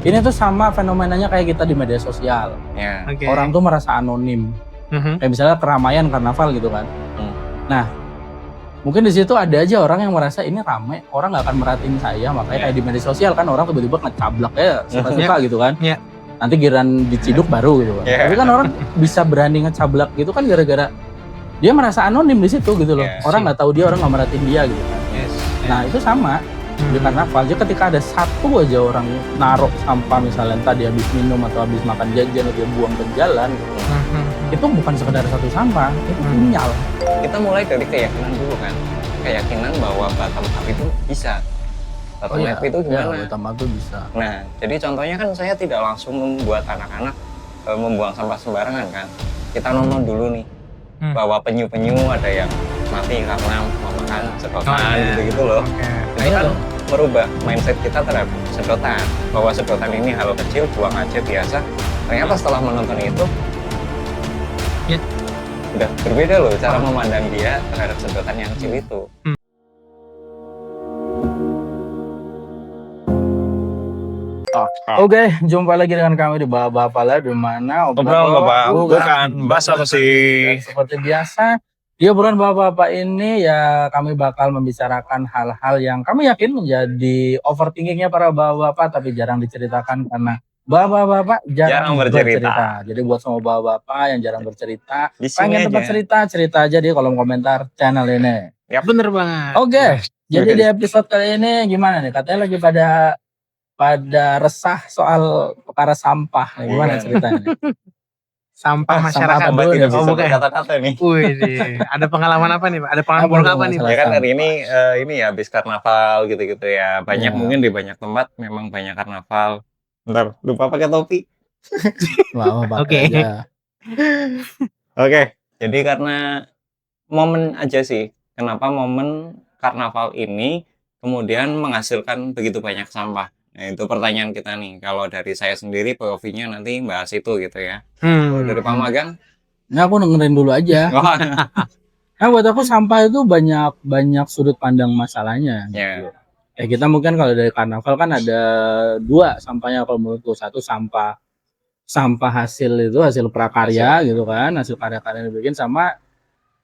Ini tuh sama fenomenanya kayak kita di media sosial. Ya. Oke. Orang tuh merasa anonim. Kayak misalnya keramaian karnaval gitu kan. Nah, mungkin di situ ada aja orang yang merasa ini ramai, orang nggak akan merhatiin saya, makanya kayak di media sosial kan orang tiba-tiba ngecablak ya suka-suka gitu kan. Iya. Nanti giliran diciduk baru gitu kan. Tapi kan orang bisa berani ngecablak gitu kan gara-gara dia merasa anonim di situ gitu loh. Orang nggak tahu dia, orang nggak merhatiin dia gitu kan. Nah itu sama di karnaval. Jadi ketika ada satu aja orang naruh sampah misalnya tadi habis minum atau habis makan jajan atau dia buang ke jalan gitu. Itu bukan sekedar satu sampah, itu sinyal. Kita mulai dari keyakinan dulu kan. Keyakinan bahwa bottom up itu bisa. Bottom up itu gimana? Bottom up itu bisa. Nah, jadi contohnya kan saya tidak langsung membuat anak-anak membuang sampah sembarangan kan. Kita nonton dulu nih. Bahwa penyu-penyu ada yang mati karena memakan sedotan gitu-gitu loh. Itu kan merubah mindset kita terhadap sedotan. Bahwa sedotan ini hal kecil, buang aja biasa. Ternyata setelah menonton itu, udah berbeda loh cara memandang dia terhadap sedotan yang kecil itu. Oke, jumpa lagi dengan kami di Bapak Pala, di mana bukan bahas apa sih? Seperti biasa, di obrolan Bapak-bapak ini ya kami bakal membicarakan hal-hal yang kami yakin menjadi overthinkingnya para bapak-bapak, tapi jarang diceritakan karena bapak-bapak jarang bercerita. Jadi buat semua bapak-bapak yang jarang bercerita, pengen tempat cerita aja di kolom komentar channel ini. Ya bener banget. Oke, jadi di episode kali ini gimana nih? Katanya lagi pada resah soal perkara sampah. Gimana ceritanya? Sampah masyarakat. Sampah dulu nih. Bukan kata-kata nih. Wih, ada pengalaman apa nih, Pak? Ada pengalaman buruk apa nih, Pak? Ya kan hari ini ya habis karnaval gitu-gitu ya. Banyak mungkin di banyak tempat memang banyak karnaval. Bentar, lupa pakai topi. Oke. Oke, jadi karena momen aja sih. Kenapa momen karnaval ini kemudian menghasilkan begitu banyak sampah? Nah itu pertanyaan kita nih. Kalau dari saya sendiri, POV-nya nanti bahas itu gitu ya. Kalau dari Pak Magang? Nah aku dengerin dulu aja. Nah buat aku sampah itu banyak sudut pandang masalahnya. Gitu. Kita mungkin kalau dari karnaval kan ada dua sampahnya kalau menurutku. Satu sampah hasil itu, hasil prakarya gitu kan. Hasil karya-karya yang dibikin sama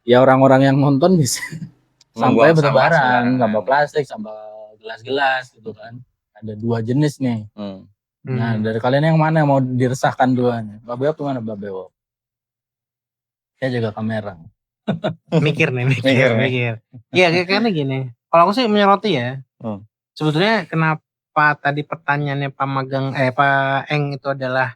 ya orang-orang yang nonton bisa. Sampahnya bertebaran, sampah plastik, sampah gelas-gelas gitu kan. Ada dua jenis nih. Nah dari kalian yang mana yang mau diresahkan duanya? Mbak Bewok gimana Mbak Bewok? Saya jaga kamera. Mikir. Iya karena gini. Kalau aku sih menyoroti ya. Sebetulnya kenapa tadi pertanyaannya Pak Magang, Pak Eng itu adalah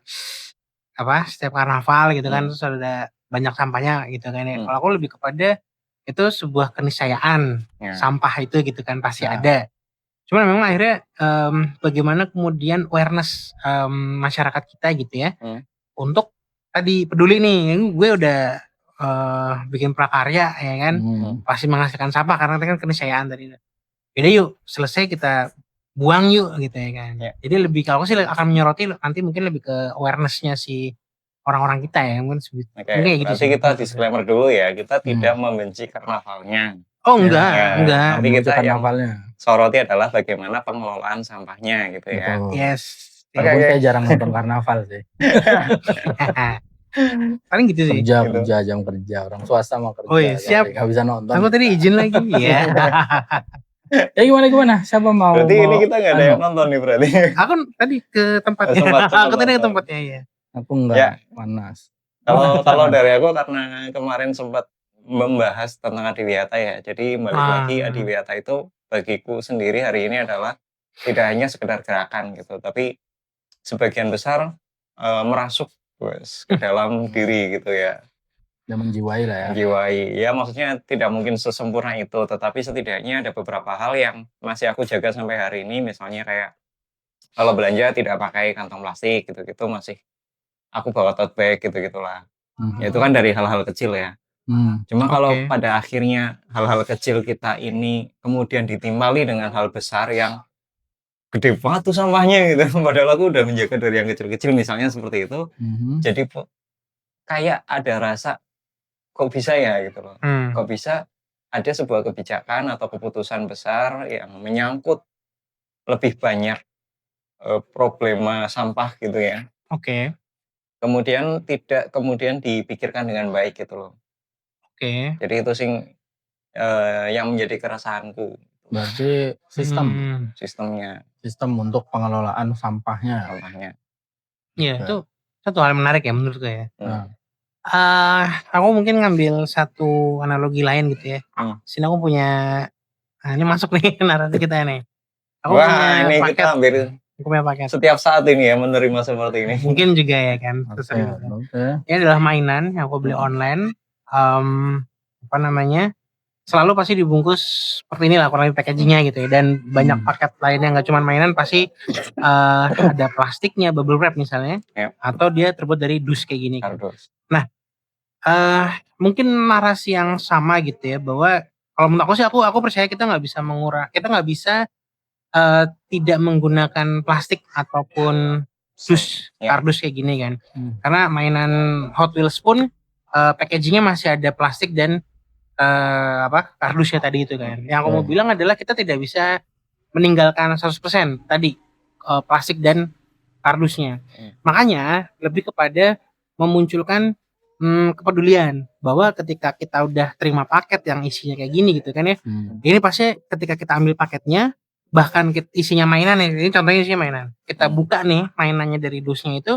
apa? Setiap karnaval gitu kan terus ada banyak sampahnya gitu kan. Kalau aku lebih kepada itu sebuah keniscayaan sampah itu gitu kan pasti ada. Cuman memang akhirnya bagaimana kemudian awareness masyarakat kita gitu ya untuk tadi peduli nih, gue udah bikin prakarya ya kan, pasti menghasilkan sampah karena itu kan keniscayaan tadi. Jadi yuk selesai kita buang yuk gitu ya kan. Jadi lebih kalau sih akan menyoroti nanti mungkin lebih ke awarenessnya si orang-orang kita ya mungkin gitu. Nanti kita disclaimer dulu ya, kita tidak membenci karnavalnya. Oh enggak. Tapi kita yang soroti adalah bagaimana pengelolaan sampahnya gitu ya. Yes. Walaupun saya jarang nonton karnaval sih. Paling gitu sih. Kerja jam kerja orang swasta mau kerja. Oh iya siap. Gak bisa nonton. Aku tadi izin lagi ya. Ya gimana? Siapa mau? Berarti ini kita nggak ada yang nonton nih berarti. Aku tadi ke tempatnya. Aku tadi ke tempatnya ya. Aku enggak panas. Kalau dari aku karena kemarin sempat membahas tentang Adiwiyata ya. Jadi balik lagi Adiwiyata itu bagiku sendiri hari ini adalah tidak hanya sekedar gerakan gitu, tapi sebagian besar merasuk ke dalam diri gitu ya. Dan menjiwai lah ya. Menjiwai. Ya maksudnya tidak mungkin sesempurna itu, tetapi setidaknya ada beberapa hal yang masih aku jaga sampai hari ini. Misalnya kayak kalau belanja tidak pakai kantong plastik gitu-gitu masih aku bawa tote bag gitu-gitulah. Ya itu kan dari hal-hal kecil ya. Cuma kalau pada akhirnya hal-hal kecil kita ini kemudian ditimbali dengan hal besar yang gede banget tuh sampahnya gitu. Padahal aku udah menjaga dari yang kecil-kecil misalnya seperti itu. Jadi kayak ada rasa kok bisa ya gitu loh. Kok bisa ada sebuah kebijakan atau keputusan besar yang menyangkut lebih banyak problema sampah gitu ya. Oke. Kemudian tidak kemudian dipikirkan dengan baik gitu loh. Oke. Jadi itu sing yang menjadi keresahanku. Berarti Sistemnya. Sistem untuk pengelolaan sampahnya. Iya, Oke. itu satu hal menarik ya menurutku ya. Nah, Aku mungkin ngambil satu analogi lain gitu ya. Sini aku punya, ini masuk nih narasi kita nih. Aku Wah, punya ini paket. kita hampir Aku punya paket. setiap saat ini ya menerima seperti ini. Mungkin juga ya kan. oke. Ini adalah mainan yang aku beli online. Apa namanya? Selalu pasti dibungkus seperti inilah kurang lebih packagingnya gitu ya. Dan banyak paket lainnya nggak cuma mainan, pasti ada plastiknya, bubble wrap misalnya, atau dia terbuat dari dus kayak gini. Kardus. Nah, mungkin narasi yang sama gitu ya, bahwa kalau menurut aku sih aku percaya kita nggak bisa tidak menggunakan plastik ataupun dus, kardus kayak gini kan. Karena mainan Hot Wheels pun packagingnya masih ada plastik dan kardusnya tadi itu kan. Yang aku mau bilang adalah kita tidak bisa meninggalkan 100% tadi plastik dan kardusnya. Makanya lebih kepada memunculkan kepedulian bahwa ketika kita udah terima paket yang isinya kayak gini gitu kan ya. Ini pasti ketika kita ambil paketnya, bahkan isinya mainan ya, ini contohnya isinya mainan. Kita buka nih mainannya dari dusnya itu,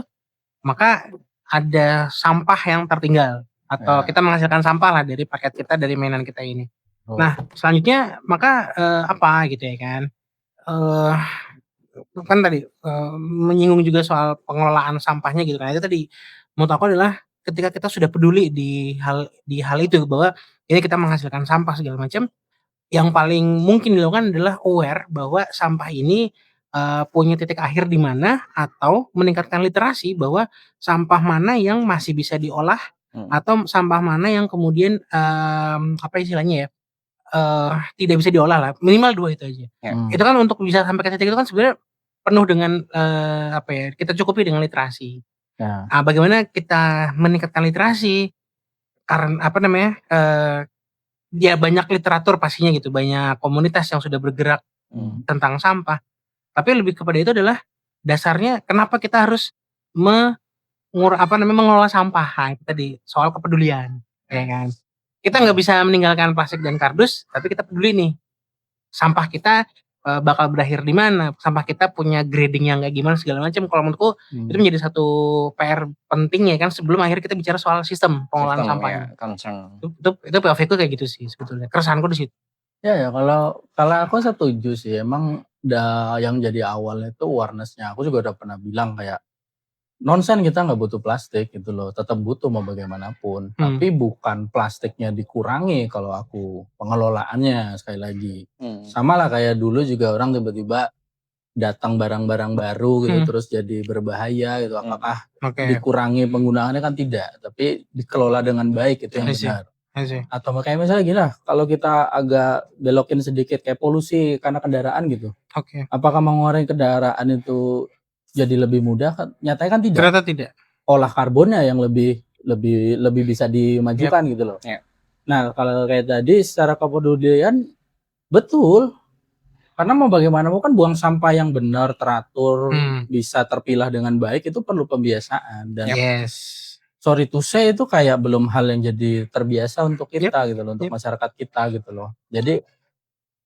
maka ada sampah yang tertinggal atau kita menghasilkan sampah lah dari paket kita, dari mainan kita ini. Nah, selanjutnya maka apa gitu ya kan. Kan tadi menyinggung juga soal pengelolaan sampahnya gitu kan. Itu tadi menurut aku adalah ketika kita sudah peduli di hal itu, bahwa ini kita menghasilkan sampah segala macam, yang paling mungkin dilakukan adalah aware bahwa sampah ini punya titik akhir di mana, atau meningkatkan literasi bahwa sampah mana yang masih bisa diolah atau sampah mana yang kemudian apa istilahnya ya, tidak bisa diolah lah, minimal 2 itu aja. Itu kan untuk bisa sampai ke titik itu kan sebenarnya penuh dengan kita cukupi dengan literasi. Bagaimana kita meningkatkan literasi? Karena ya banyak literatur pastinya gitu, banyak komunitas yang sudah bergerak tentang sampah. Tapi lebih kepada itu adalah dasarnya kenapa kita harus mengelola sampah. Nah, itu tadi soal kepedulian, ya kan. Kita nggak bisa meninggalkan plastik dan kardus, tapi kita peduli nih sampah kita bakal berakhir di mana, sampah kita punya grading yang kayak gimana segala macam. Kalau menurutku itu menjadi satu PR penting ya kan, sebelum akhirnya kita bicara soal sistem pengolahan sampahnya. Itu POV-ku kayak gitu sih sebetulnya. Keresahanku di situ. Ya kalau aku setuju sih, emang yang jadi awalnya itu awareness-nya. Aku juga udah pernah bilang kayak nonsen kita nggak butuh plastik gitu loh, tetap butuh mau bagaimanapun. Tapi bukan plastiknya dikurangi kalau aku, pengelolaannya sekali lagi. Sama lah kayak dulu juga orang tiba-tiba datang barang-barang baru gitu terus jadi berbahaya gitu. Apakah dikurangi penggunaannya? Kan tidak, tapi dikelola dengan baik itu yang benar. Atau kayak misalnya gini lah, kalau kita agak belokin sedikit kayak polusi karena kendaraan gitu. Apakah mengurangi kendaraan itu jadi lebih mudah? Nyatanya kan tidak. Ternyata tidak. Olah karbonnya yang lebih bisa dimajukan gitu loh. Nah, kalau kayak tadi secara kepedulian betul. Karena mau bagaimana mau kan buang sampah yang benar, teratur, bisa terpilah dengan baik itu perlu pembiasaan. Dan sorry to say itu kayak belum hal yang jadi terbiasa untuk kita gitu loh, untuk masyarakat kita gitu loh. Jadi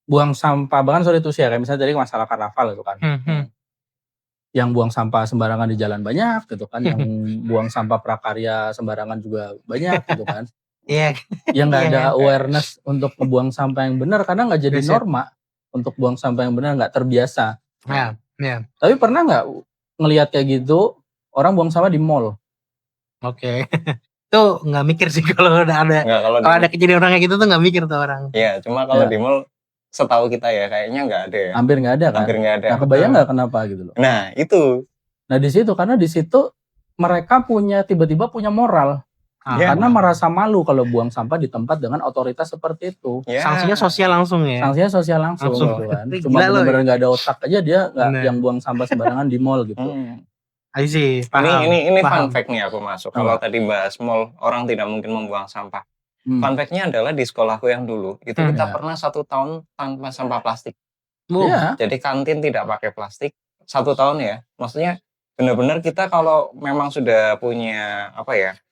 buang sampah, bahkan sorry to say kayak misalnya tadi masalah karnaval itu kan. Yang buang sampah sembarangan di jalan banyak gitu kan, yang buang sampah prakarya sembarangan juga banyak gitu kan. Yang nggak ada awareness untuk membuang sampah yang benar karena nggak jadi norma untuk buang sampah yang benar, nggak terbiasa. Tapi pernah nggak ngelihat kayak gitu orang buang sampah di mall? Itu nggak mikir sih kalau ada kejadian orang kayak gitu tuh nggak mikir tuh orang. Iya, cuma kalau di mall setahu kita ya kayaknya nggak ada ya. Hampir nggak ada kan? Hampir nggak ada. Nah, kebayang nggak kenapa gitu loh? Nah itu. Nah di situ karena di situ mereka tiba-tiba punya moral. Karena merasa malu kalau buang sampah di tempat dengan otoritas seperti itu. Sanksinya sosial langsung ya. Sanksinya sosial langsung gitu kan. Cuma benar-benar nggak ada otak aja dia nggak yang buang sampah sembarangan di mall gitu. I see, ini fun fact nih aku masuk. Kalau tadi bahas mall, orang tidak mungkin membuang sampah. Fun fact-nya adalah di sekolahku yang dulu, itu kita pernah 1 tahun tanpa sampah plastik. Jadi kantin tidak pakai plastik, 1 tahun ya, maksudnya benar-benar kita kalau memang sudah punya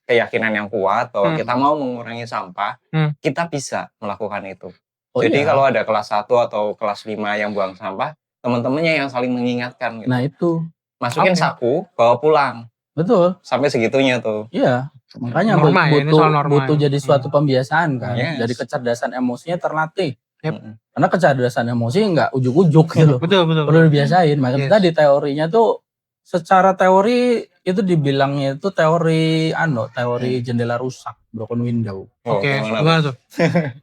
keyakinan yang kuat bahwa kita mau mengurangi sampah, kita bisa melakukan itu. Jadi kalau ada kelas 1 atau kelas 5 yang buang sampah, teman-temannya yang saling mengingatkan gitu. Nah itu. Masukin saku, bawa pulang. Betul. Sampai segitunya tuh. Iya. Makanya butuh jadi suatu pembiasaan kan. Jadi kecerdasan emosinya terlatih. Karena kecerdasan emosi nggak ujuk-ujuk gitu. Betul. Perlu dibiasain. Makanya tadi teorinya tuh secara teori itu dibilangnya itu teori jendela rusak, broken window. Oke, gimana tuh?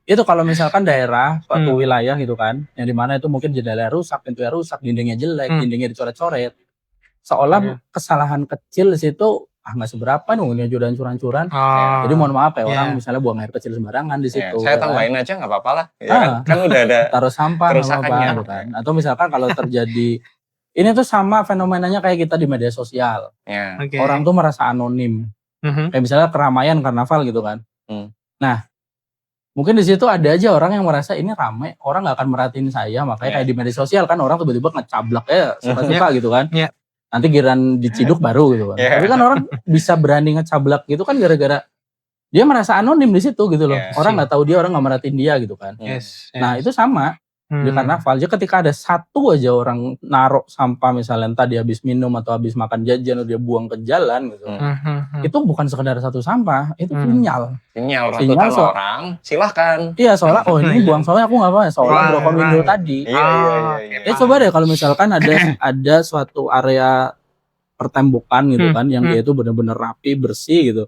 Itu kalau misalkan daerah suatu wilayah gitu kan, yang dimana itu mungkin jendela rusak, pintunya rusak, dindingnya jelek, dindingnya dicoret-coret. Seolah kesalahan kecil di situ nggak seberapa nih, ini aja hancur-hancuran. Jadi mohon maaf ya orang misalnya buang air kecil sembarangan di situ. Saya tambahin aja nggak apa-apa lah. Ya, kan udah ada taruh sampah kerusakannya gitu kan. Atau misalkan kalau terjadi ini tuh sama fenomenanya kayak kita di media sosial. Orang tuh merasa anonim. Kayak misalnya keramaian karnaval gitu kan. Nah, mungkin di situ ada aja orang yang merasa ini ramai, orang nggak akan merhatiin saya, makanya kayak di media sosial kan orang tiba-tiba ngecablak ya suka-suka gitu kan. Nanti giran diciduk baru gitu kan. Tapi kan orang bisa berani ngecablak gitu kan gara-gara dia merasa anonim di situ gitu loh. Orang nggak tahu dia, orang nggak merhatiin dia gitu kan. Nah itu sama di karnaval. Jadi ketika ada satu aja orang naruh sampah misalnya tadi habis minum atau habis makan jajan atau dia buang ke jalan gitu. Itu bukan sekedar satu sampah, itu sinyal ratusan orang, silahkan. Iya soalnya ini buang soalnya aku nggak apa-apa, soalnya broken window tadi. Ya coba deh kalau misalkan ada suatu area pertembukan gitu kan yang dia itu benar-benar rapi, bersih gitu.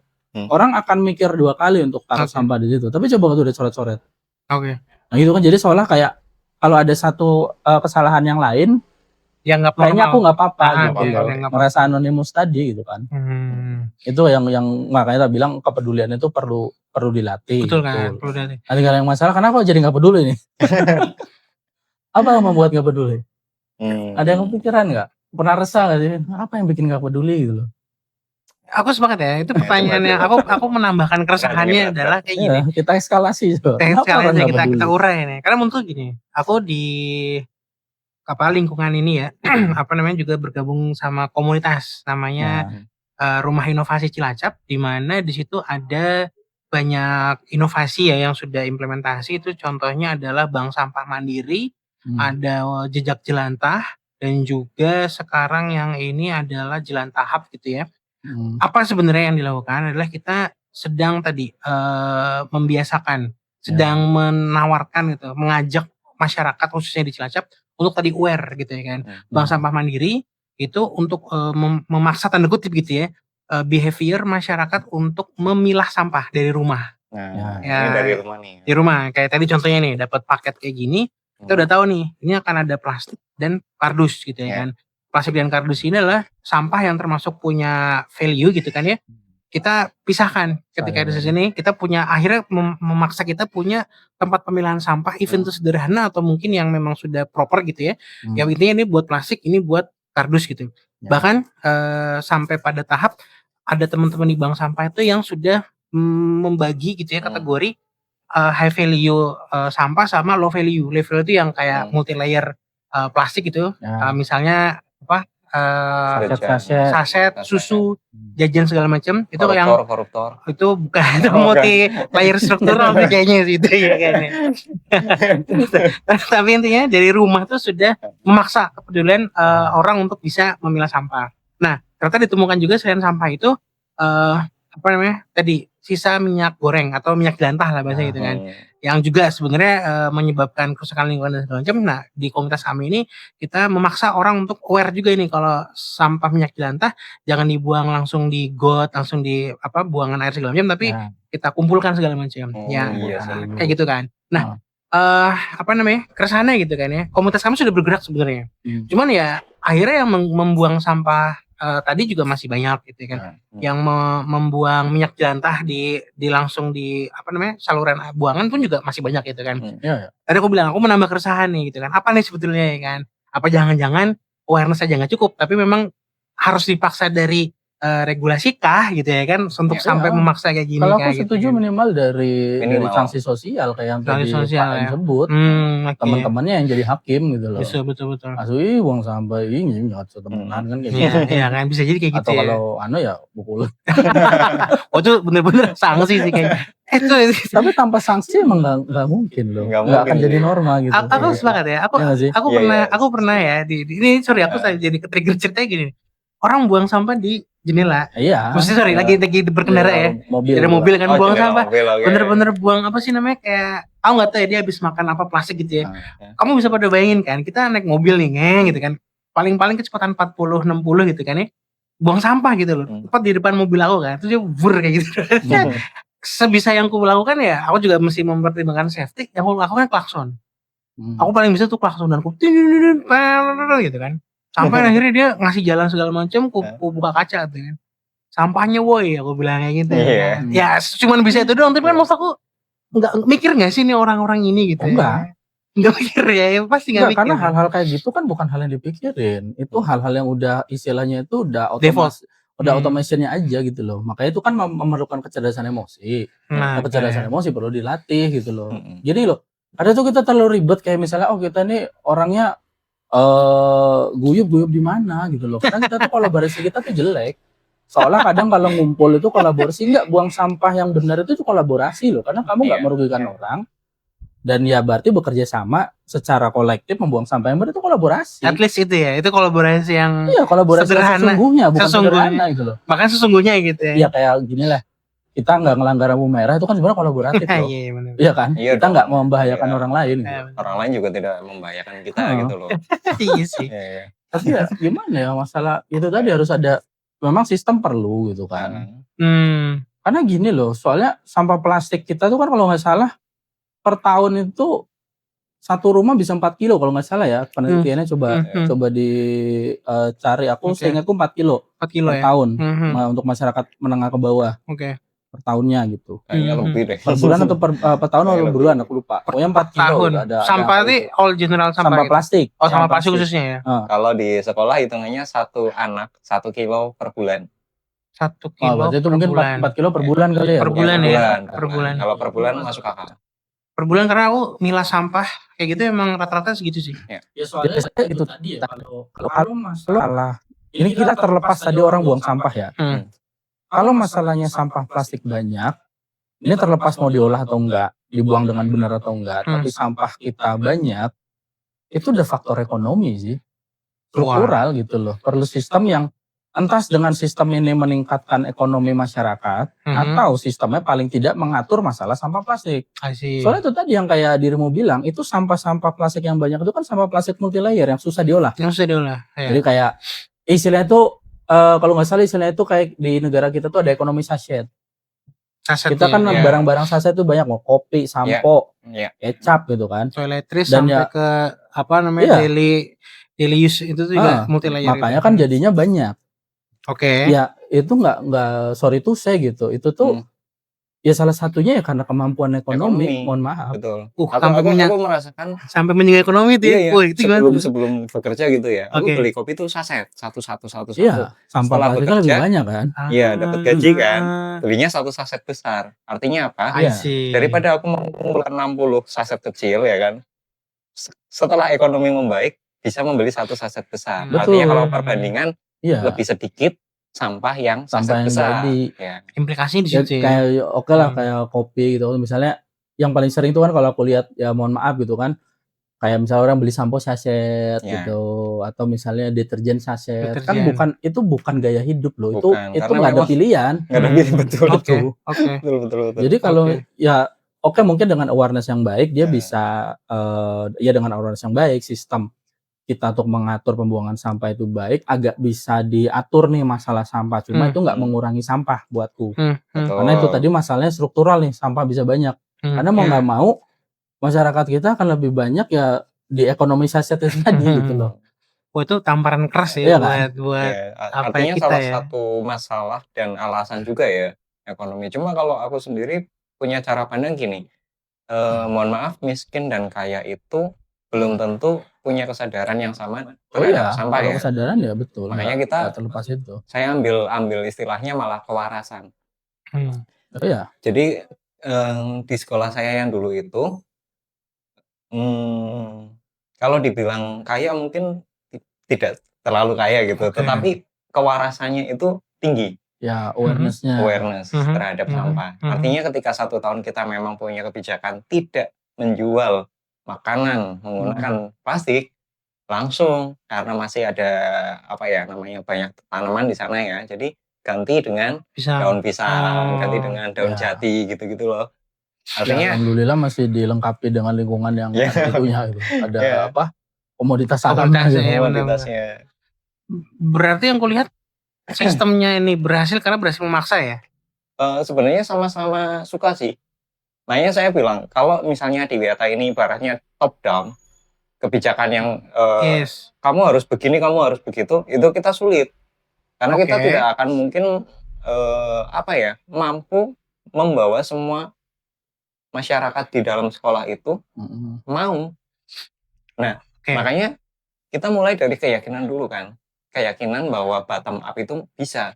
Orang akan mikir 2 kali untuk taruh sampah di situ. Tapi coba kalau udah coret-coret. Nah itu kan jadi seolah kayak kalau ada satu kesalahan yang lain, yang nggak kayaknya aku nggak apa-apa gitu loh. Merasa anonimus tadi gitu kan. Itu yang makanya kita bilang kepedulian itu perlu dilatih. Betul kan, perlu dilatih. Nanti kalau yang masalah kenapa jadi nggak peduli nih? Apa yang membuat nggak peduli? Ada yang kepikiran nggak? Pernah resah nggak sih? Apa yang bikin nggak peduli gitu loh? Aku sepakat ya, itu pertanyaannya. Aku menambahkan keresahannya adalah kayak gini. Kita eskalasi coba. Eskalasi kita urai nih. Karena menurut gini, aku di lingkungan ini ya, juga bergabung sama komunitas namanya Rumah Inovasi Cilacap, di mana di situ ada banyak inovasi ya yang sudah implementasi. Itu contohnya adalah bank sampah mandiri, ada jejak jelantah, dan juga sekarang yang ini adalah jelantahap gitu ya. Apa sebenarnya yang dilakukan adalah kita sedang membiasakan, sedang menawarkan gitu, mengajak masyarakat khususnya di Cilacap untuk tadi aware gitu ya kan. Bank sampah mandiri itu untuk memaksa tanda kutip gitu ya, behavior masyarakat untuk memilah sampah dari rumah. Ini dari rumah nih. Di rumah kayak tadi contohnya nih, dapat paket kayak gini, kita udah tahu nih ini akan ada plastik dan kardus gitu ya kan. Plastik dan kardus ini adalah sampah yang termasuk punya value gitu kan ya. Kita pisahkan ketika di sini, kita punya akhirnya memaksa kita punya tempat pemilahan sampah, even itu sederhana atau mungkin yang memang sudah proper gitu ya. Yang intinya ini buat plastik, ini buat kardus gitu. Bahkan sampai pada tahap ada teman-teman di bank sampah itu yang sudah membagi gitu ya kategori high value sampah sama low value. Low value itu yang kayak multi layer plastik gitu. Misalnya saset, susu, jajan segala macam itu koruptor. Itu bukan itu multi layer struktural kayaknya gitu ya kayaknya. Tapi intinya dari rumah tuh sudah memaksa kepedulian orang untuk bisa memilah sampah. Nah, ternyata ditemukan juga selain sampah itu tadi sisa minyak goreng atau minyak jelantah lah bahasa gitu kan. Yang juga sebenarnya menyebabkan kerusakan lingkungan dan segala macam. Nah, di komunitas kami ini kita memaksa orang untuk aware juga ini kalau sampah minyak jelantah jangan dibuang langsung di got, langsung di buangan air segala macam, tapi kita kumpulkan segala macam. Kayak gitu kan. Nah, keresahannya gitu kan ya. Komunitas kami sudah bergerak sebenarnya. Cuman ya akhirnya yang membuang sampah tadi juga masih banyak gitu kan. Yang membuang minyak jelantah di langsung di saluran buangan pun juga masih banyak gitu kan. Tadi aku bilang aku menambah keresahan nih gitu kan. Apa nih sebetulnya ya kan? Apa jangan-jangan awareness aja nggak cukup, tapi memang harus dipaksa dari regulasi kah gitu ya kan untuk Iya. sampai memaksa kayak gini Kalau kayak aku gitu setuju kan. minimal dari Minimal. sanksi sosial kayak yang Sanksi tadi sosial Pak Eng ya. sebut. Oke. Teman-temannya yang jadi hakim gitu loh. Betul. Asli buang sampah ini nggak temenan kan kayak Iya, gitu. iya kan bisa jadi kayak gitu Atau ya. kalau ya pukul. Oh itu bener-bener sanksi sih kayak. Itu Tapi tanpa sanksi emang nggak mungkin loh. Nggak Nggak akan mungkin jadi sih. norma gitu. aku sepakat ya. Iya nggak sih? Aku pernah ya ini sorry aku jadi ke-trigger ceritanya gini. Orang buang sampah di jendela. Iya. Maksudnya sorry lagi berkendara ya. Dari mobil kan buang sampah. Bener-bener buang apa sih namanya kayak aku nggak tahu ya dia habis makan apa plastik gitu ya. Kamu bisa pada bayangin kan kita naik mobil nih gitu kan. Paling kecepatan 40 60 gitu kan ya. Buang sampah gitu loh. Tepat di depan mobil aku kan. Terus dia bur kayak gitu. Sebisa yang aku lakukan ya aku juga mesti mempertimbangkan safety. Yang aku lakukan klakson. Aku paling bisa tuh klakson dan aku gitu kan. Sampai akhirnya dia ngasih jalan segala macam, aku buka kaca tuh kan. Sampahnya woi, aku bilang kayak gitu. Ya, cuman bisa itu doang, tapi kan maksud aku enggak mikir enggak sih nih orang-orang ini gitu. Enggak. Enggak mikir ya, pasti enggak mikir. Karena hal-hal kayak gitu kan bukan hal yang dipikirin. Itu hal-hal yang udah istilahnya itu udah automationnya aja gitu loh. Makanya itu kan memerlukan kecerdasan emosi. Kecerdasan emosi perlu dilatih gitu loh. Jadi loh, ada tuh kita terlalu ribet kayak misalnya kita nih orangnya guyup di mana gitu loh. Karena kita tuh kolaborasi kita tuh jelek. Soalnya kadang kalau ngumpul itu kolaborasi enggak, buang sampah yang benar itu kolaborasi loh. Karena kamu enggak merugikan orang. Dan ya berarti bekerja sama secara kolektif membuang sampah yang benar itu kolaborasi. At least itu ya, itu kolaborasi yang kolaborasi sederhana. Sesungguhnya bukan sederhana gitu loh. Makanya sesungguhnya gitu ya. Iya kayak gini lah. Kita nggak ngelanggar lampu merah itu kan sebenarnya kolaboratif loh. Iya kan? Kita nggak membahayakan orang lain. Orang lain juga tidak membahayakan kita gitu loh. Iya sih. Tapi ya gimana ya masalah itu tadi harus ada memang sistem perlu gitu kan. Karena gini loh, soalnya sampah plastik kita tuh kan kalau nggak salah per tahun itu satu rumah bisa 4 kilo kalau nggak salah ya, penelitiannya coba dicari. Aku seingatku 4 kilo per tahun untuk masyarakat menengah ke bawah. Per tahunnya gitu. Kayaknya lebih deh. Per bulan atau per tahun atau per bulan aku lupa. Pokoknya 4 kilo ada. Sampah ini all general sampah plastik. Oh, sampah plastik khususnya ya. Kalau di sekolah hitungannya satu anak 1 kilo per bulan. 1 kilo. Berarti itu mungkin 4 kilo per bulan kali ya. Per bulan ya. Per bulan. Kalau per bulan masuk akal. Per bulan karena aku milah sampah kayak gitu emang rata-rata segitu sih. Ya soalnya itu tadi ya. Kalau masalah ini kita terlepas tadi orang buang sampah ya. Kalau masalahnya sampah plastik banyak, ini terlepas mau diolah atau enggak, dibuang dengan benar atau enggak, tapi sampah kita banyak, itu udah faktor ekonomi sih. Struktural gitu loh. Perlu sistem yang entah dengan sistem ini meningkatkan ekonomi masyarakat, atau sistemnya paling tidak mengatur masalah sampah plastik. Soalnya itu tadi yang kayak dirimu bilang, itu sampah-sampah plastik yang banyak itu kan sampah plastik multilayer yang susah diolah. Jadi kayak istilahnya itu kalau nggak salah istilahnya itu kayak di negara kita tuh ada ekonomi saset. Kita kan barang-barang saset itu banyak mau kopi, sampo, kecap gitu kan. Toiletries sampai ke apa namanya daily use itu juga multilayer. Makanya kan jadinya banyak. Ya itu nggak sorry to say gitu. Itu tuh ya salah satunya ya karena kemampuan ekonomi. Mohon maaf. Betul. Aku merasakan sampai menyinggung ekonomi itu ya. Itu sebelum bekerja gitu ya. Aku beli kopi tuh saset satu. Iya, sampah plastiknya lebih banyak kan. Iya, dapat gaji kan. Belinya 1 saset besar. Artinya apa? Daripada aku mengumpulkan 60 saset kecil ya kan. Setelah ekonomi membaik bisa membeli 1 saset besar. Artinya kalau perbandingan lebih sedikit sampah yang besar. Implikasinya di situ kayak oke lah kayak kopi gitu. Misalnya yang paling sering itu kan kalau aku lihat ya mohon maaf gitu kan. Kayak misalnya orang beli sampo saset gitu atau misalnya deterjen saset. Kan bukan gaya hidup loh. Itu enggak ada pilihan. Enggak ada pilihan betul. Betul. Jadi kalau ya oke mungkin dengan awareness yang baik dia bisa dengan awareness yang baik sistem kita untuk mengatur pembuangan sampah itu baik, agak bisa diatur nih masalah sampah. Cuma itu nggak mengurangi sampah buatku. Karena itu tadi masalahnya struktural nih, sampah bisa banyak. Karena mau nggak mau, masyarakat kita akan lebih banyak ya di ekonomi saset itu tadi gitu loh. Wah itu tamparan keras ya buat apa artinya kita salah satu masalah dan alasan juga ya ekonomi. Cuma kalau aku sendiri punya cara pandang gini, mohon maaf miskin dan kaya itu belum tentu punya kesadaran yang sama Oh iya, terhadap sampah kalau ya. kesadaran ya betul. Makanya nggak kita terlepas itu. saya ambil istilahnya malah kewarasan. Oh iya. Jadi di sekolah saya yang dulu itu kalau dibilang kaya mungkin tidak terlalu kaya gitu, tetapi kewarasannya itu tinggi. Ya awareness-nya. Awareness terhadap sampah. Artinya ketika 1 tahun kita memang punya kebijakan tidak menjual makanan menggunakan plastik, langsung karena masih ada apa ya namanya banyak tanaman di sana ya. Jadi ganti dengan daun pisang, ganti dengan daun Ya. jati gitu-gitu loh. Ya, Artinya alhamdulillah masih dilengkapi dengan lingkungan yang Ya. ada itunya gitu. Ada Ya. apa? Komoditas alamnya Komoditas, gitu. ya. komoditasnya. Berarti yang kulihat sistemnya ini berhasil karena berhasil memaksa ya? Sebenarnya sama-sama suka sih. Makanya saya bilang kalau misalnya di Wiata ini ibaratnya top down, kebijakan yang Yes. kamu harus begini, kamu harus begitu, itu kita sulit. Karena kita Oke. tidak akan mungkin apa ya mampu membawa semua masyarakat di dalam sekolah itu mau. Nah, Oke. makanya kita mulai dari keyakinan dulu kan. Keyakinan bahwa bottom up itu bisa.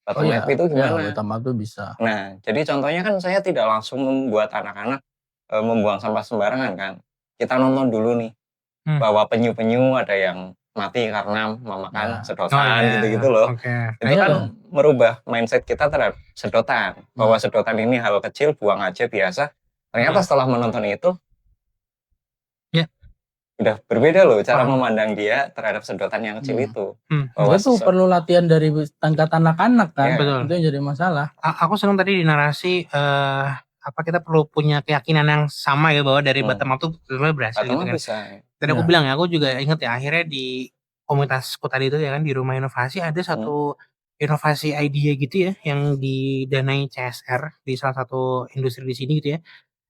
Oh Bottom ya, up itu gimana? bottom up itu bisa. Nah, jadi contohnya kan saya tidak langsung membuat anak-anak membuang sampah sembarangan kan. Kita nonton dulu nih bahwa penyu-penyu ada yang mati karena memakan sedotan gitu-gitu loh. Itu kan merubah mindset kita terhadap sedotan. Bahwa sedotan ini hal kecil, buang aja biasa. Ternyata setelah menonton itu udah berbeda loh cara memandang dia terhadap sedotan yang kecil itu. Bahwa itu perlu latihan dari tingkat anak-anak kan. Betul. Itu yang jadi masalah. Aku senang tadi di narasi apa kita perlu punya keyakinan yang sama ya bahwa dari bottom up tuh sebenarnya berhasil gitu kan. Tadi aku bilang ya, aku juga ingat ya akhirnya di komunitasku tadi itu ya kan di Rumah Inovasi ada satu inovasi idea gitu ya yang didanai CSR di salah satu industri di sini gitu ya.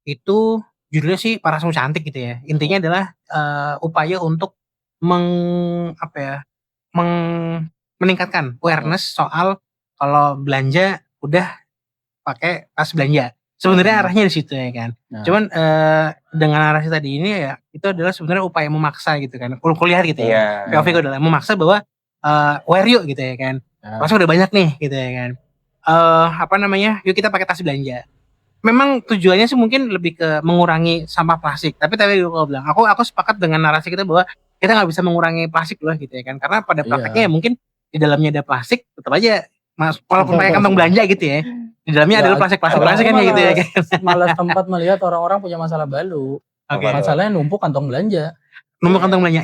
Itu judulnya sih Parasmu Cantik gitu ya. Intinya adalah upaya untuk meningkatkan awareness soal kalau belanja udah pakai tas belanja. Sebenarnya arahnya di situ ya kan. Cuman dengan narasi tadi ini ya itu adalah sebenarnya upaya memaksa gitu kan. Kuliah gitu ya. POV gue adalah memaksa bahwa wear yuk gitu ya kan. Masa udah banyak nih gitu ya kan. Yuk kita pakai tas belanja. Memang tujuannya sih mungkin lebih ke mengurangi sampah plastik. Tapi gue bilang, aku sepakat dengan narasi kita bahwa kita nggak bisa mengurangi plastik loh gitu ya kan. Karena pada prakteknya ya mungkin di dalamnya ada plastik, tetap aja walaupun pakai kantong belanja gitu ya. Di dalamnya ada plastik kan gitu ya kan. Malah tempat melihat orang-orang punya masalah balu. Masalahnya numpuk kantong belanja.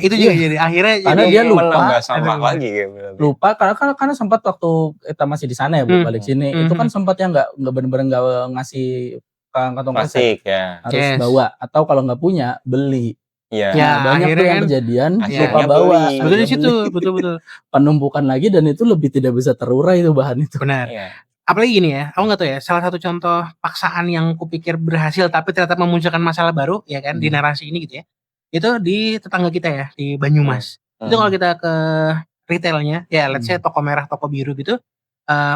Itu juga jadi akhirnya karena dia lupa sampah lagi gitu. Lupa karena sempat waktu kita masih di sana ya balik sini itu kan sempat yang nggak bener-bener nggak ngasih kantong plastik ya. Harus bawa atau kalau nggak punya beli. Ya, banyak tuh yang kejadian lupa bawa. Betul di situ, betul. Penumpukan lagi dan itu lebih tidak bisa terurai itu bahan itu. Benar. Apalagi gini ya, aku nggak tahu ya. Salah satu contoh paksaan yang kupikir berhasil tapi ternyata memunculkan masalah baru ya kan di narasi ini gitu ya. Itu di tetangga kita ya di Banyumas. Itu kalau kita ke retailnya, ya let's say toko merah, toko biru gitu,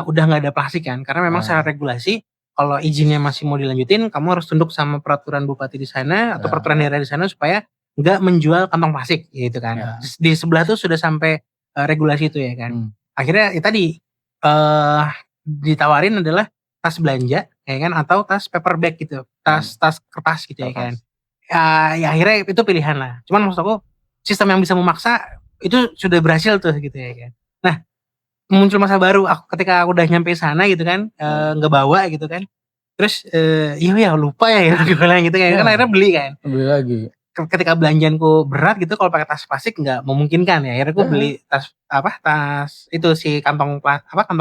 udah nggak ada plastik kan? Karena memang secara regulasi kalau izinnya masih mau dilanjutin, kamu harus tunduk sama peraturan bupati di sana atau peraturan daerah di sana supaya nggak menjual kantong plastik gitu kan. Di sebelah tuh sudah sampai regulasi itu ya kan. Akhirnya ya tadi ditawarin adalah tas belanja ya kan atau tas paper bag gitu, tas kertas gitu ya kan. Ya akhirnya itu pilihan lah. Cuman maksud aku sistem yang bisa memaksa itu sudah berhasil tuh gitu ya kan. Nah muncul masa baru ketika aku udah nyampe sana gitu kan, nggak bawa gitu kan. Terus iya lupa ya gitu kan akhirnya beli lagi. Ketika belanjaanku berat gitu kalau pakai tas plastik nggak memungkinkan ya akhirnya aku beli tas itu si kantong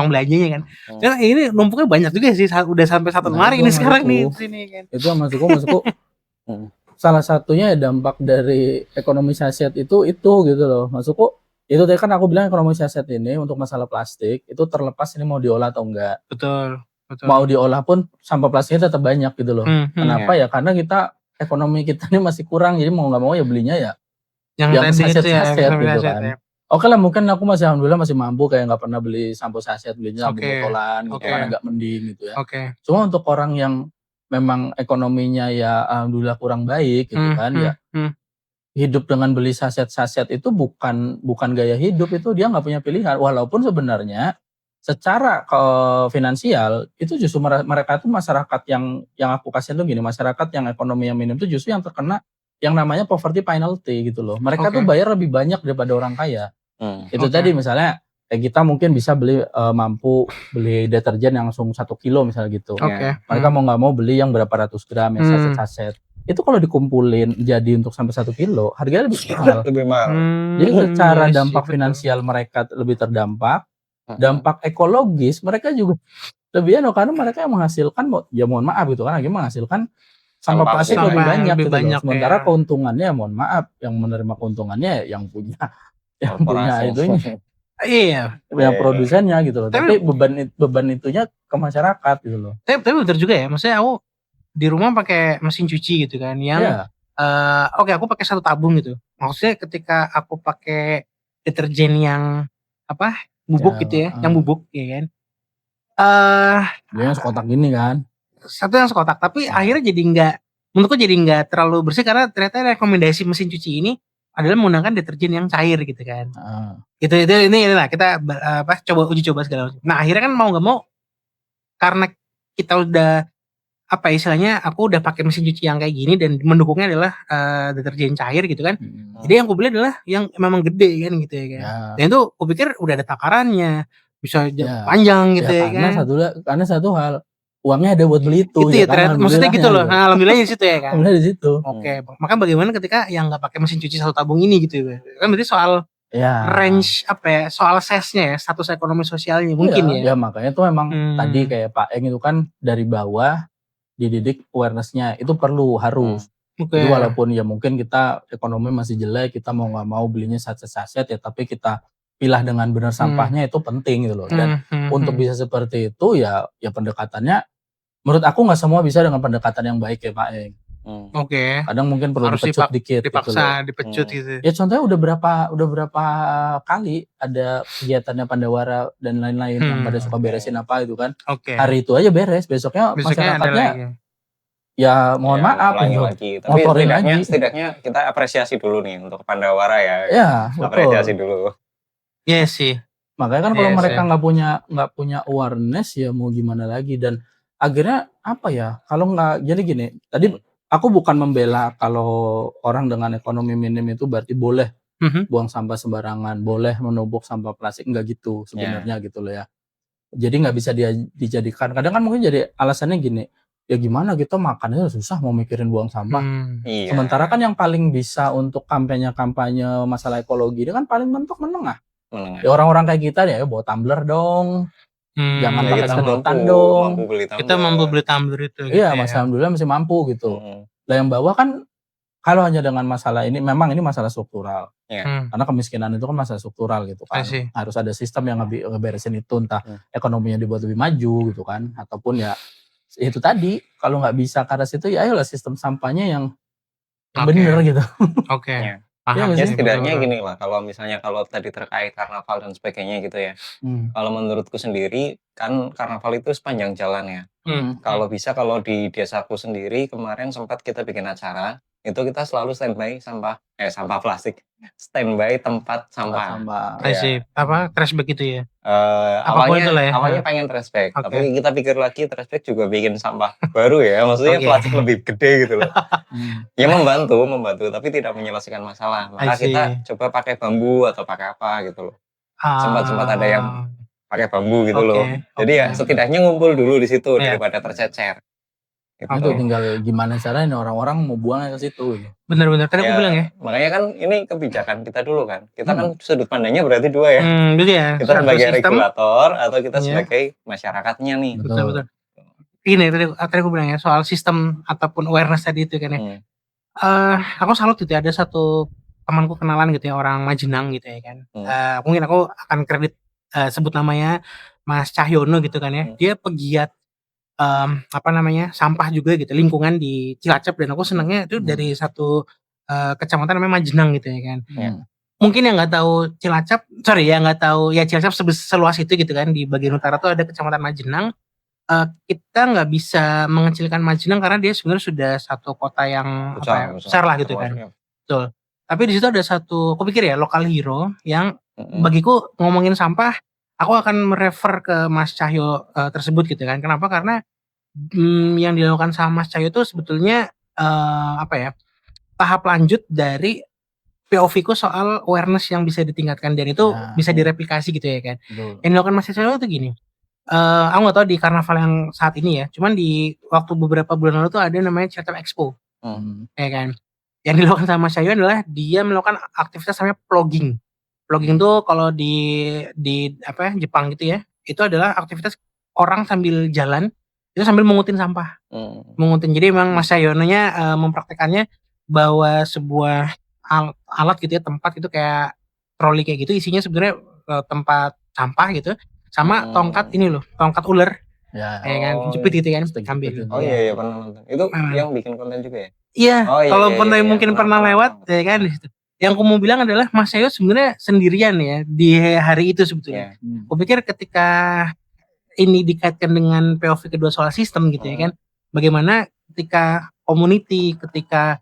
belanjanya kan. Karena ini numpuknya banyak juga sih udah sampai 1 lemari ini sekarang nih sini kan. Itu maksudku salah satunya dampak dari ekonomi saset itu gitu loh. Maksudku itu tadi kan aku bilang ekonomi saset ini untuk masalah plastik itu terlepas ini mau diolah atau enggak. Betul. Mau diolah pun sampah plastiknya tetap banyak gitu loh. Kenapa ya? Karena ekonomi kita ini masih kurang, jadi mau nggak mau ya belinya ya yang saset gitu kan. Ya. Oke lah mungkin aku alhamdulillah masih mampu kayak nggak pernah beli sampo saset, belinya sampo botolan gitu kan agak mending gitu ya. Cuma untuk orang yang memang ekonominya ya alhamdulillah kurang baik gitu kan ya hidup dengan beli saset-saset itu bukan gaya hidup, itu dia nggak punya pilihan. Walaupun sebenarnya secara finansial itu justru mereka tuh masyarakat yang aku kasihan tuh gini, masyarakat yang ekonomi yang minim itu justru yang terkena yang namanya poverty penalty gitu loh. Mereka tuh bayar lebih banyak daripada orang kaya. Itu tadi misalnya kayak kita mungkin bisa mampu beli deterjen yang langsung 1 kilo misalnya gitu. Mereka mau nggak mau beli yang berapa ratus gram yang saset-saset. Itu kalau dikumpulin jadi untuk sampai 1 kilo, harganya lebih mahal. Jadi secara dampak finansial mereka lebih terdampak, dampak ekologis mereka juga lebih karena mereka yang menghasilkan, ya mohon maaf gitu kan, lagi menghasilkan sampah plastik lebih banyak gitu loh. Sementara keuntungannya mohon maaf, yang menerima keuntungannya yang punya itunya. Iya. Yang produsennya gitu loh. Tapi beban itunya ke masyarakat gitu loh. Tapi bener juga ya, maksudnya aku di rumah pakai mesin cuci gitu kan yang oke, aku pakai 1 tabung gitu. Maksudnya ketika aku pakai deterjen yang bubuk gitu ya, yang bubuk ya kan. Dia yang sekotak gini kan. Satu yang sekotak, tapi akhirnya menurutku jadi nggak terlalu bersih karena ternyata rekomendasi mesin cuci ini adalah menggunakan deterjen yang cair gitu kan. Inilah kita coba uji coba segala macam. Nah, akhirnya kan mau nggak mau karena kita udah istilahnya aku udah pakai mesin cuci yang kayak gini dan mendukungnya adalah deterjen cair gitu kan. Jadi yang aku beli adalah yang memang gede kan gitu ya kan. Dan itu aku pikir udah ada takarannya, bisa panjang gitu ya kan. Karena satu hal, uangnya ada buat beli itu ya kan. Maksudnya gitu loh. Nah, alhamdulillah di situ ya kan. Alhamdulillah di situ. Oke, maka bagaimana ketika yang nggak pakai mesin cuci 1 tabung ini gitu ya. Kan berarti soal range soal size-nya ya, status ekonomi sosialnya mungkin ya. Ya makanya tuh memang tadi kayak Pak Eng itu kan dari bawah dididik awareness-nya itu harus. Jadi walaupun ya mungkin kita ekonomi masih jelek, kita mau nggak mau belinya saset-saset ya, tapi kita pilah dengan benar sampahnya itu penting gitu loh. Dan untuk bisa seperti itu ya pendekatannya menurut aku nggak semua bisa dengan pendekatan yang baik ya Pak Eng. Kadang mungkin perlu dipecut dikit dipaksa, gitu dipecut gitu. Ya contohnya udah berapa kali ada kegiatannya Pandawara dan lain-lain yang pada suka beresin apa itu kan. Hari itu aja beres, besoknya masyarakatnya ya mohon maaf lagi. Tapi setidaknya kita apresiasi dulu nih untuk Pandawara ya. Ya, apresiasi dulu. Iya sih. Makanya kan kalau mereka nggak punya awareness ya mau gimana lagi. Dan akhirnya kalau nggak, jadi gini, tadi aku bukan membela kalau orang dengan ekonomi minim itu berarti boleh buang sampah sembarangan, boleh menumpuk sampah plastik, enggak gitu sebenarnya gitu loh ya. Jadi nggak bisa dijadikan, kadang kan mungkin jadi alasannya gini, ya gimana kita makannya susah mau mikirin buang sampah. Sementara kan yang paling bisa untuk kampanye masalah ekologi ini kan paling mentok menengah. Ya orang-orang kayak kita ya bawa tumbler dong. Jangan pakai sedotan dong. Kita mampu beli tumbler itu. Iya, Mas alhamdulillah masih mampu gitu. Lah yang bawah kan kalau hanya dengan masalah ini, memang ini masalah struktural. Karena kemiskinan itu kan masalah struktural gitu kan. Harus ada sistem yang ngeberesin itu, entah ekonominya dibuat lebih maju gitu kan, ataupun ya itu tadi kalau nggak bisa ke arah situ ya ayolah sistem sampahnya yang bener gitu. Ya setidaknya gini lah, kalau misalnya tadi terkait karnaval dan sebagainya gitu ya. Kalau menurutku sendiri kan karnaval itu sepanjang jalan ya. Kalau bisa, kalau di desaku sendiri kemarin sempat kita bikin acara, itu kita selalu standby sampah plastik, standby tempat sampah. Trash bag itu ya? Awalnya pengen trash bag, tapi kita pikir lagi trash bag juga bikin sampah baru ya, maksudnya plastik lebih gede gitu loh. Ya membantu, tapi tidak menyelesaikan masalah. Maka kita coba pakai bambu atau pakai apa gitu loh. Sempat ada yang pakai bambu gitu loh. Jadi ya setidaknya ngumpul dulu di situ daripada tercecer. Itu tinggal gimana caranya orang-orang mau buangnya ke situ. Benar-benar tadi aku bilang ya. Makanya kan ini kebijakan kita dulu kan. Kita kan sudut pandangnya berarti dua ya. Kita sebagai regulator atau kita sebagai masyarakatnya nih. Betul. Ini tadi aku bilang ya soal sistem ataupun awareness tadi itu kan ya. Aku salut gitu ya, ada satu temanku kenalan gitu ya, orang Majenang gitu ya kan. Mungkin aku akan kredit sebut namanya Mas Cahyono gitu kan ya. Dia pegiat sampah juga gitu, lingkungan di Cilacap, dan aku senangnya itu dari satu kecamatan namanya Majenang gitu ya kan. Mungkin yang nggak tahu Cilacap, Cilacap seluas itu gitu kan, di bagian utara tuh ada kecamatan Majenang. Kita nggak bisa mengecilkan Majenang karena dia sebenarnya sudah satu kota yang besar lah gitu kan. Betul. Tapi di situ ada satu, aku pikir ya lokal hero yang bagiku ngomongin sampah, aku akan merefer ke Mas Cahyo tersebut gitu kan. Kenapa? Karena yang dilakukan sama Mas Cahyo itu sebetulnya apa ya? Tahap lanjut dari POV-ku soal awareness yang bisa ditingkatkan dan itu bisa direplikasi gitu ya kan. Yang dilakukan Mas Cahyo itu gini. Aku nggak tahu di karnaval yang saat ini ya. Cuman di waktu beberapa bulan lalu tuh ada namanya Chatham Expo. Ya kan. Yang dilakukan sama Mas Cahyo adalah dia melakukan aktivitas namanya plogging. Plogging tuh kalau di apa ya, Jepang gitu ya. Itu adalah aktivitas orang sambil jalan itu sambil mengutin sampah. Mengutin. Jadi memang Mas Cahyonya mempraktekannya bawa sebuah alat gitu ya, tempat itu kayak troli kayak gitu, isinya sebenarnya tempat sampah gitu sama tongkat ini loh, tongkat ular ya kan, jepit gitu kan, ambil. Oh iya pernah nonton itu yang bikin konten juga ya. Iya, kalau pernah mungkin pernah lewat ya kan. Yang aku mau bilang adalah Mas Cahyo sebenarnya sendirian ya di hari itu sebetulnya. Aku pikir ketika ini dikaitkan dengan POV kedua soal sistem gitu ya kan, bagaimana ketika community, ketika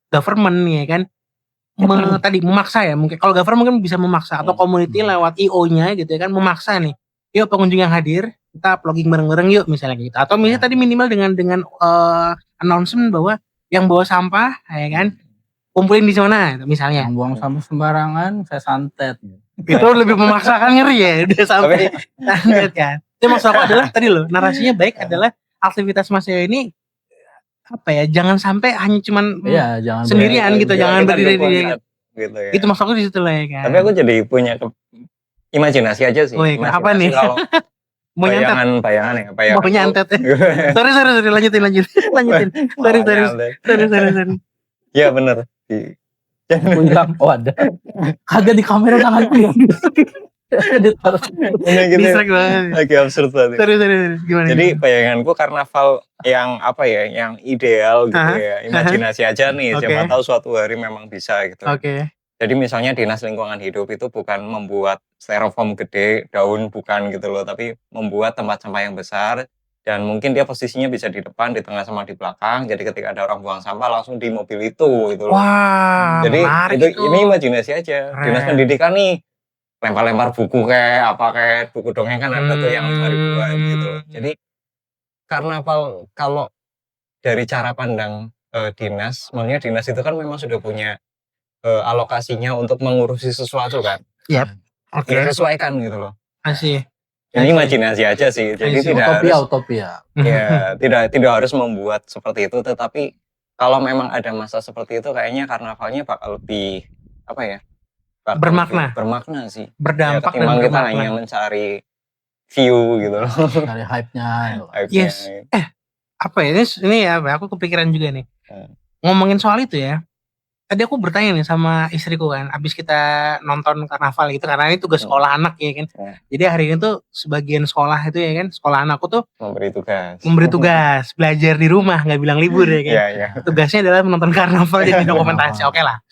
government ya kan tadi memaksa ya, mungkin kalau government mungkin bisa memaksa atau community lewat IO-nya gitu ya kan, memaksa nih, yuk pengunjung yang hadir kita vlogging bareng-bareng yuk misalnya gitu, atau misalnya tadi minimal dengan announcement bahwa yang bawa sampah ya kan kumpulin di zona misalnya. Yang buang sampah sembarangan saya santet. Itu lebih memaksakan, ngeri ya udah sampai santet kan. Itu maksud aku adalah tadi loh, narasinya baik adalah aktivitas Mas Cahyo ini apa ya, jangan sampai hanya cuman jangan sendirian gitu, jangan berdiri gitu ya. Itu maksud aku di situ lah ya kan. Tapi aku jadi punya imajinasi aja sih. Apa nih? Kalau bayangan ya, mau nyantet. Sorry lanjutin. Sorry. Iya bener. Bilang, ada. Kagak di kamera tanganku ya. Distract banget. Lagi absurd banget. Sorry. Gimana? Jadi bayanganku karnaval yang apa ya, yang ideal gitu ya. Imajinasi aja nih, siapa tahu suatu hari memang bisa gitu. Jadi misalnya Dinas Lingkungan Hidup itu bukan membuat styrofoam gede, daun bukan gitu loh, tapi membuat tempat sampah yang besar. Dan mungkin dia posisinya bisa di depan, di tengah sama di belakang. Jadi ketika ada orang buang sampah langsung di mobil itu gitu loh. Wah, jadi itu. Ini imajinasi aja. Dinas Pendidikan nih lempar-lempar buku kayak buku dongeng kan ada tuh yang 2000-an gitu. Jadi karnaval kalau dari cara pandang dinas, maksudnya dinas itu kan memang sudah punya alokasinya untuk mengurusi sesuatu kan. Disesuaikan gitu loh. Asih. Ini imajinasi aja sih, jadi tidak utopia. Ya, tidak harus membuat seperti itu, tetapi kalau memang ada masa seperti itu, kayaknya karnavalnya bakal lebih apa ya? Bermakna sih. Berdampak ya, ketimbang kita hanya mencari view gitu loh. Cari hype-nya. Yes. Apa ya? Ini ya, aku kepikiran juga nih. Ngomongin soal itu ya. Tadi aku bertanya nih sama istriku kan, abis kita nonton karnaval gitu, karena ini tugas sekolah anak ya kan. Jadi hari ini tuh sebagian sekolah itu ya kan, sekolah anakku tuh memberi tugas, belajar di rumah, nggak bilang libur ya kan. Tugasnya adalah menonton karnaval jadi dokumentasi, oke lah.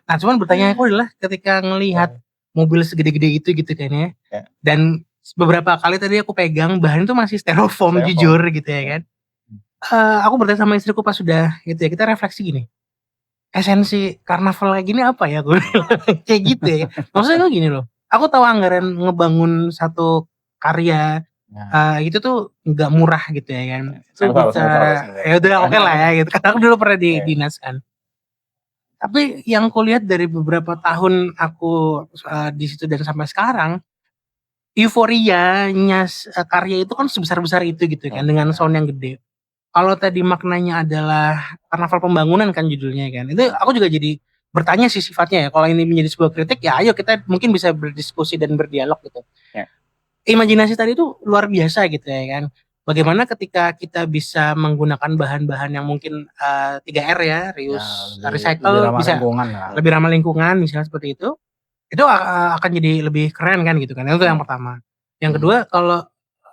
Nah cuman bertanya aku adalah ketika ngelihat mobil segede-gede itu gitu kan ya, dan beberapa kali tadi aku pegang bahan itu masih styrofoam jujur gitu ya kan. Aku bertanya sama istriku pas sudah gitu ya, kita refleksi gini. Esensi karnaval kayak gini apa ya gue kayak gitu ya. Maksudnya gue gini loh, aku tahu anggaran ngebangun satu karya itu tuh nggak murah gitu ya kan. Itu bisa ya udah oke lah ya gitu. Karena aku dulu pernah di dinas kan. Tapi yang aku lihat dari beberapa tahun aku di situ dan sampai sekarang, euforianya karya itu kan sebesar-besar itu gitu kan, dengan sound yang gede. Kalau tadi maknanya adalah karnaval pembangunan kan judulnya kan, itu aku juga jadi bertanya sih sifatnya ya. Kalau ini menjadi sebuah kritik ya ayo kita mungkin bisa berdiskusi dan berdialog gitu. Imajinasi tadi itu luar biasa gitu ya kan. Bagaimana ketika kita bisa menggunakan bahan-bahan yang mungkin 3R ya, reuse, recycle, bisa lebih ramah lingkungan misalnya seperti itu akan jadi lebih keren kan gitu kan. Itu yang pertama. Yang kedua, kalau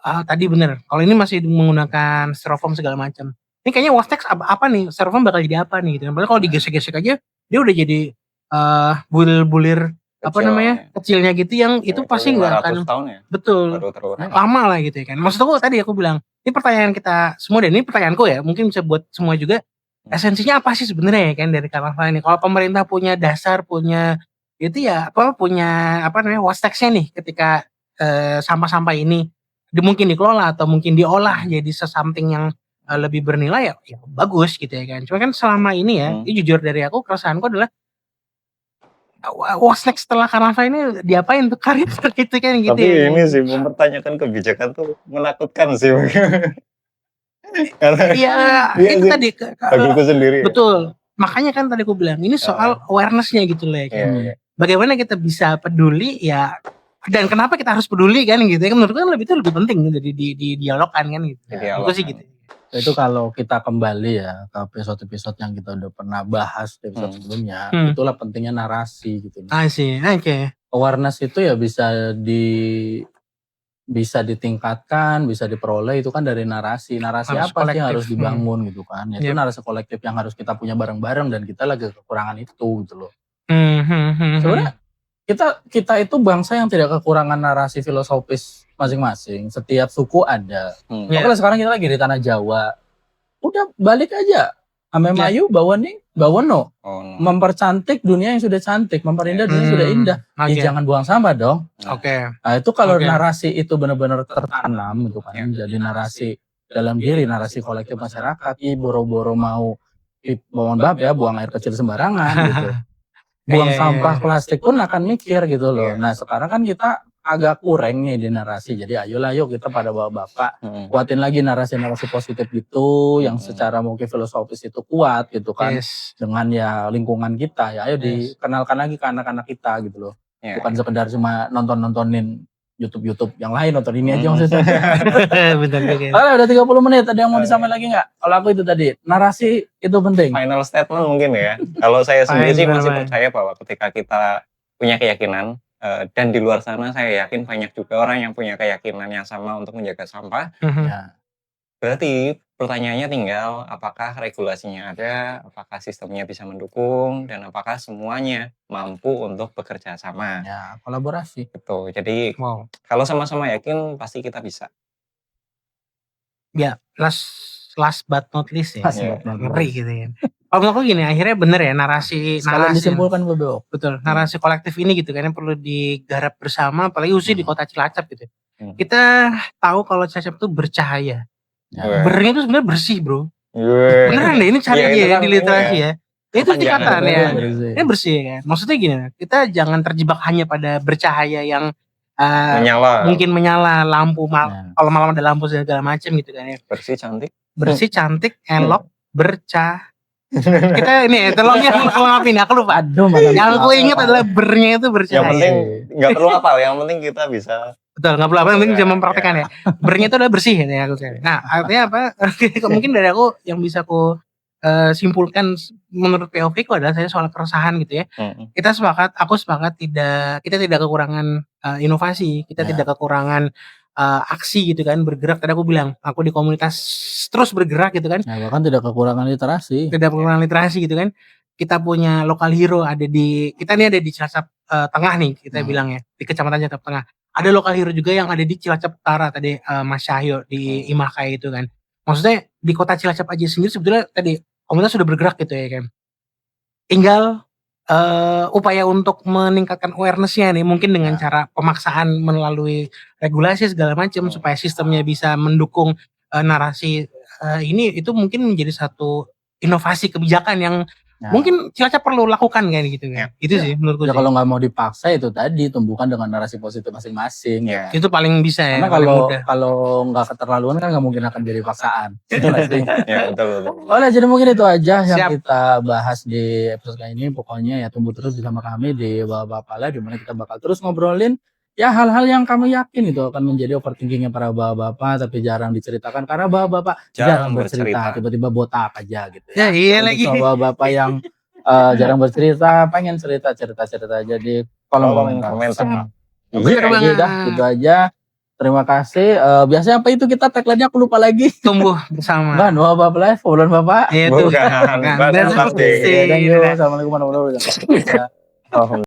tadi bener, kalau ini masih menggunakan styrofoam segala macam. Ini kayaknya Wastex apa nih? Styrofoam bakal jadi apa nih gitu. Padahal kalau digesek-gesek aja dia udah jadi bulir-bulir kecilnya gitu yang itu pasti nggak akan tahun ya? Betul lama lah gitu ya kan. Maksud aku tadi aku bilang ini pertanyaan kita semua dan ini pertanyaanku ya, mungkin bisa buat semua juga. esensinya apa sih sebenarnya kan dari karnaval ini? Kalau pemerintah punya dasar, punya itu ya punya what's next-nya nih ketika sampah-sampah ini mungkin dikelola atau mungkin diolah jadi something yang lebih bernilai ya bagus gitu ya kan. Cuma kan selama ini ya, ini jujur dari aku keresahanku adalah what's next setelah karnaval ini diapain tuh karir gitu kan gitu. Tapi ya. ini sih mempertanyakan kebijakan tuh menakutkan sih. Karena Iya, itu sih, tadi bagiku sendiri. betul. Makanya kan tadi aku bilang ini soal awareness-nya gitu loh ya kan. Iya. Bagaimana kita bisa peduli ya, dan kenapa kita harus peduli kan gitu ya. Menurutku kan lebih penting gitu di dialogkan kan gitu. Menurutku sih gitu. Itu kalau kita kembali ya ke episode-episode yang kita udah pernah bahas di episode sebelumnya, itulah pentingnya narasi gitu. I see, oke. Awareness itu ya bisa ditingkatkan, bisa diperoleh itu kan dari narasi. Narasi Harus apa kolektif. sih yang harus dibangun gitu kan. Itu narasi kolektif yang harus kita punya bareng-bareng dan kita lagi kekurangan itu gitu loh. Sebenarnya kita itu bangsa yang tidak kekurangan narasi filosofis masing-masing. Setiap suku ada. Kalau sekarang kita lagi di tanah Jawa, udah balik aja. Ame Mayu bawono. Mempercantik dunia yang sudah cantik, memperindah dunia yang sudah indah. Ya, jangan buang sampah dong. Nah, itu kalau narasi itu benar-benar tertanam gitu kan. Jadi narasi dalam diri, narasi kolektif masyarakat. Boro-boro mau mohon maaf ya, buang air kecil sembarangan gitu. Buang sampah plastik pun akan mikir gitu loh. Nah, sekarang kan kita agak kurang nih di narasi. Jadi ayolah yuk kita pada bapak-bapak kuatin lagi narasi-narasi positif gitu yang secara mungkin filosofis itu kuat gitu kan. Dengan ya lingkungan kita ya ayo dikenalkan lagi ke anak-anak kita gitu loh. Bukan sekedar cuma nonton-nontonin YouTube yang lain, nonton ini aja maksudnya. Betul juga. Udah 30 menit, ada yang mau disampaikan lagi nggak? Kalau aku itu tadi, narasi itu penting. Final statement mungkin ya. Kalau saya sendiri sih masih percaya bahwa ketika kita punya keyakinan, dan di luar sana saya yakin banyak juga orang yang punya keyakinan yang sama untuk menjaga sampah. Berarti pertanyaannya tinggal apakah regulasinya ada, apakah sistemnya bisa mendukung, dan apakah semuanya mampu untuk bekerja sama. Ya, kolaborasi. Betul. Jadi kalau sama-sama yakin pasti kita bisa. Ya, last but not least ya. Ngeri gitu ya. Kalau menurut aku gini, akhirnya bener ya narasi disimpulkan BBO. Betul, narasi kolektif ini gitu kan yang perlu digarap bersama, apalagi khususnya di kota Cilacap gitu. Kita tahu kalau Cilacap itu bercahaya. Bernya itu sebenarnya bersih, bro. Beneran deh, ini cari ya di literasi ya. Itu tingkatan ya. Ini bersih kan. Maksudnya gini, kita jangan terjebak hanya pada bercahaya yang mungkin menyala lampu kalau malam ada lampu segala macam gitu kan ya. Bersih cantik, elok, kita ini tolongnya maafin aku lupa. Yang aku ingat adalah bernya itu bercahaya. Yang penting nggak perlu hafal, yang penting kita bisa. Betul, nggak perlu apa, yang penting bisa mempraktekkan ya. Bernya itu adalah bersih ya aku. Nah, artinya apa? Mungkin dari aku yang bisa aku simpulkan menurut POV ku adalah saya soal keresahan gitu ya. Aku sepakat kita tidak kekurangan inovasi, kita tidak kekurangan aksi gitu kan, bergerak. Tadi aku bilang, aku di komunitas terus bergerak gitu kan. Nah, bahkan tidak kekurangan literasi. Tidak kekurangan literasi gitu kan. Kita punya lokal hero kita nih ada di Cilacap Tengah nih, kita bilang ya, di Kecamatan Cilacap Tengah. Ada lokal hero juga yang ada di Cilacap Utara tadi, Mas Syahyo di Imahkai itu kan. Maksudnya di kota Cilacap aja sendiri sebetulnya tadi komunitas sudah bergerak gitu ya kan. Tinggal upaya untuk meningkatkan awareness-nya nih mungkin dengan cara pemaksaan melalui regulasi segala macam supaya sistemnya bisa mendukung narasi ini, itu mungkin menjadi satu inovasi kebijakan yang mungkin Cilacap perlu lakukan kan gitu kan. Itu sih menurutku. Kalau nggak mau dipaksa itu tadi tumbuhkan dengan narasi positif masing-masing. Itu paling bisa ya. Karena kalau nggak keterlaluan kan nggak mungkin akan jadi paksaan. Ya betul. Jadi mungkin itu aja yang kita bahas di episode kali ini. Pokoknya ya tunggu terus bersama kami di Bapak Pala, di mana kita bakal terus ngobrolin ya hal-hal yang kami yakin itu akan menjadi overthinkingnya para bapak-bapak tapi jarang diceritakan karena bapak-bapak jarang bercerita, tiba-tiba botak aja gitu ya. Iya lagi. Bapak-bapak yang jarang bercerita pengen cerita aja di kolom komentar. Gitu aja. Terima kasih. Biasanya apa itu kita tagline-nya aku lupa lagi. Tumbuh bersama. Bapak Live, obrolan Bapak. Itu. Bukan. Assalamualaikum warahmatullahi wabarakatuh.